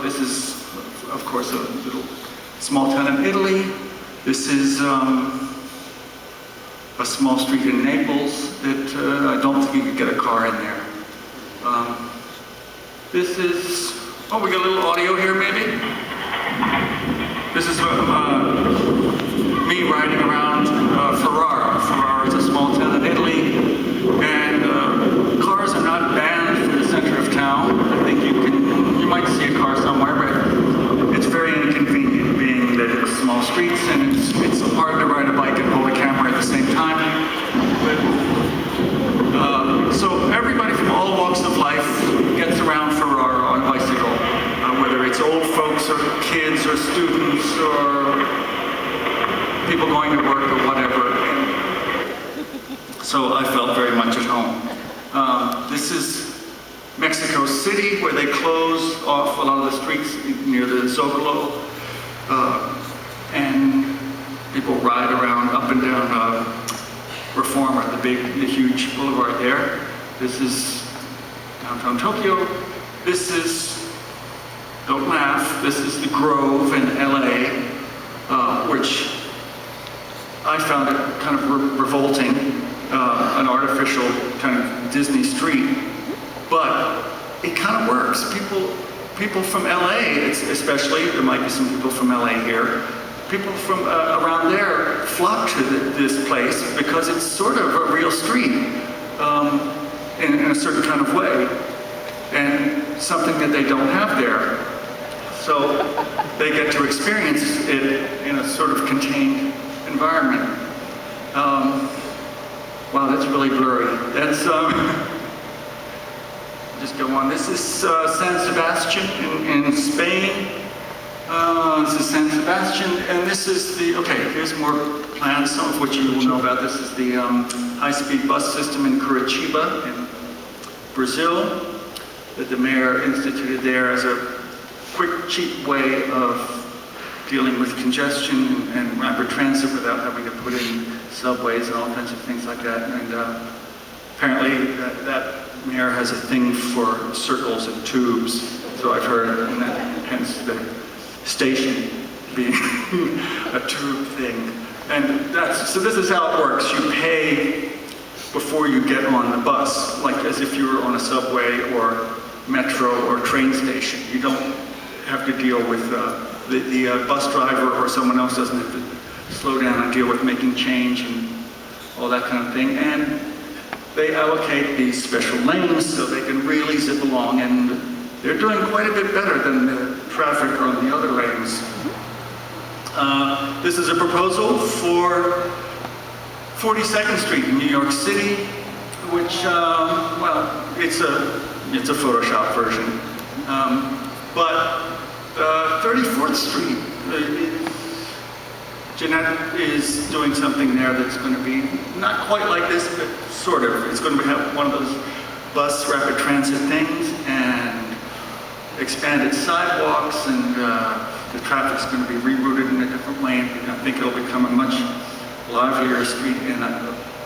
This is, of course, a little small town in Italy. This is a small street in Naples that I don't think you could get a car in there. This is, oh, we got a little audio here maybe? This is me riding around Ferrara. Ferrara is a small town in Italy, and cars are not banned from the center of town. I think you might see a car somewhere, but it's very inconvenient, being that it's small streets and it's hard to ride a bike and hold a camera at the same time. So everybody from all walks of life gets around Ferrara on a bicycle, whether it's old folks or kids or students or people going to work or whatever. So I felt very much at home. This is Mexico City, where they closed off a lot of the streets near the Zocalo, and people ride around up and down Reforma, the huge boulevard there. This is downtown Tokyo. This is, don't laugh, this is the Grove in LA, which I found it kind of revolting, an artificial kind of Disney street, but it kind of works. People from LA, especially, there might be some people from LA here, people from around there flock to this place because it's sort of a real street in a certain kind of way, and something that they don't have there. So they get to experience it in a sort of contained environment. Wow, that's really blurry. That's, just go on. This is San Sebastian in Spain. This is San Sebastian, and this is the, okay, here's more plans, some of which you will know about. This is the high-speed bus system in Curitiba in Brazil that the mayor instituted there as a quick, cheap way of dealing with congestion and rapid transit without having to put in subways and all kinds of things like that. And apparently that mayor has a thing for circles and tubes, so I've heard, and that hence the station being a tube thing. And so this is how it works. You pay before you get on the bus, like as if you were on a subway or metro or train station. You don't have to deal with the bus driver or someone else doesn't have to slow down and deal with making change and all that kind of thing. And they allocate these special lanes so they can really zip along, and they're doing quite a bit better than the traffic on the other lanes. This is a proposal for 42nd Street in New York City, which, well, it's a Photoshop version. But 34th Street, Jeanette is doing something there that's going to be not quite like this, but sort of. It's going to have one of those bus rapid transit things and expanded sidewalks, and the traffic's going to be rerouted in a different lane. I think it'll become a much livelier street, and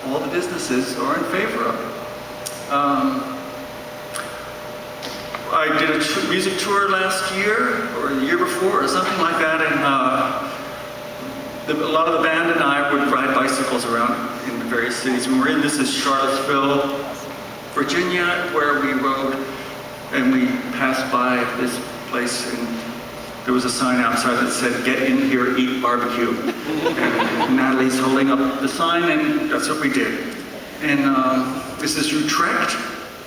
all the businesses are in favor of it. I did a music tour last year, or the year before, or something like that, and a lot of the band and I would ride bicycles around in the various cities we were in. This is Charlottesville, Virginia, where we rode, and we passed by this place, and there was a sign outside that said, "Get in here, eat barbecue." And Natalie's holding up the sign, and that's what we did. And this is Utrecht,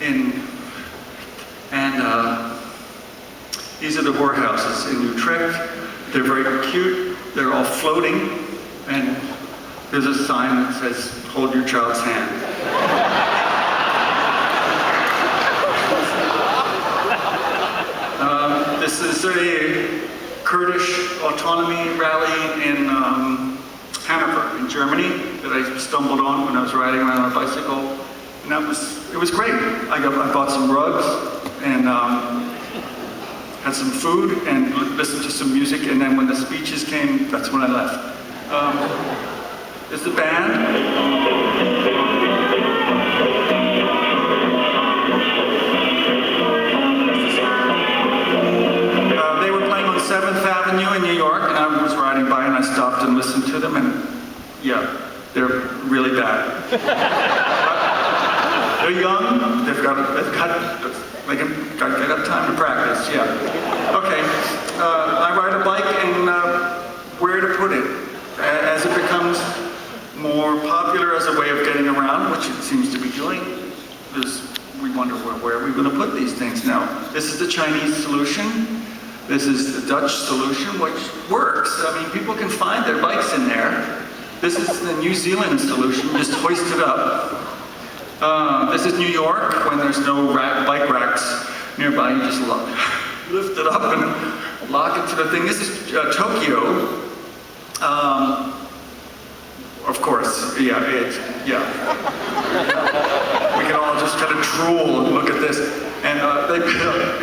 and these are the whorehouses in Utrecht. They're very cute. They're all floating, and there's a sign that says, "Hold your child's hand." This is a Kurdish autonomy rally in Hanover, in Germany, that I stumbled on when I was riding around on a bicycle, and it was great. I bought some rugs and had some food and listened to some music, and then when the speeches came, that's when I left. There's the band. to them, and yeah, they're really bad. They're young, they got time to practice, yeah. Okay, I ride a bike and where to put it. As it becomes more popular as a way of getting around, which it seems to be doing, we wonder where are we going to put these things now. This is the Chinese solution. This is the Dutch solution, which works. I mean, people can find their bikes in there. This is the New Zealand solution, just hoist it up. This is New York, when there's no bike racks nearby, you just lift it up and lock it to the thing. This is Tokyo. Of course, yeah. We can all just kind of drool and look at this. And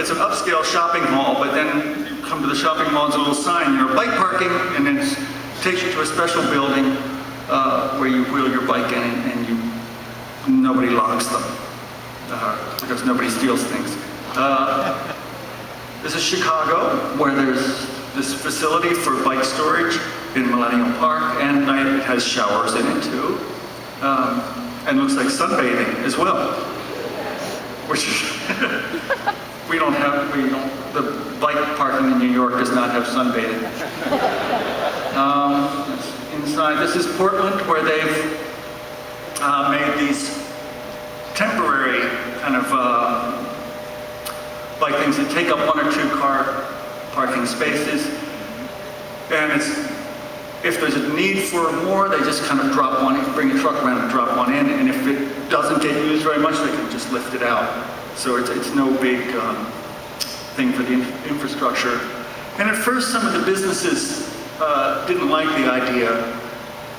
it's an upscale shopping mall, but then you come to the shopping mall, it's a little sign, bike parking, and then it takes you to a special building where you wheel your bike in and nobody locks them because nobody steals things. This is Chicago, where there's this facility for bike storage in Millennium Park, and it has showers in it too, and looks like sunbathing as well, which the bike parking in New York does not have sunbathing. Inside, this is Portland, where they've made these temporary kind of bike things that take up 1 or 2 car parking spaces, and if there's a need for more, they just kind of drop one, bring a truck around and drop one in, and if it doesn't get used very much, they can just lift it out. So it's no big thing for the infrastructure. And at first, some of the businesses didn't like the idea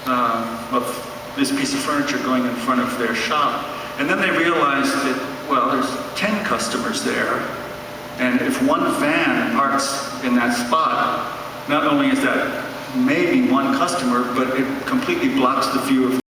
of this piece of furniture going in front of their shop. And then they realized that, well, there's 10 customers there, and if one van parks in that spot, not only is that maybe one customer, but it completely blocks the view of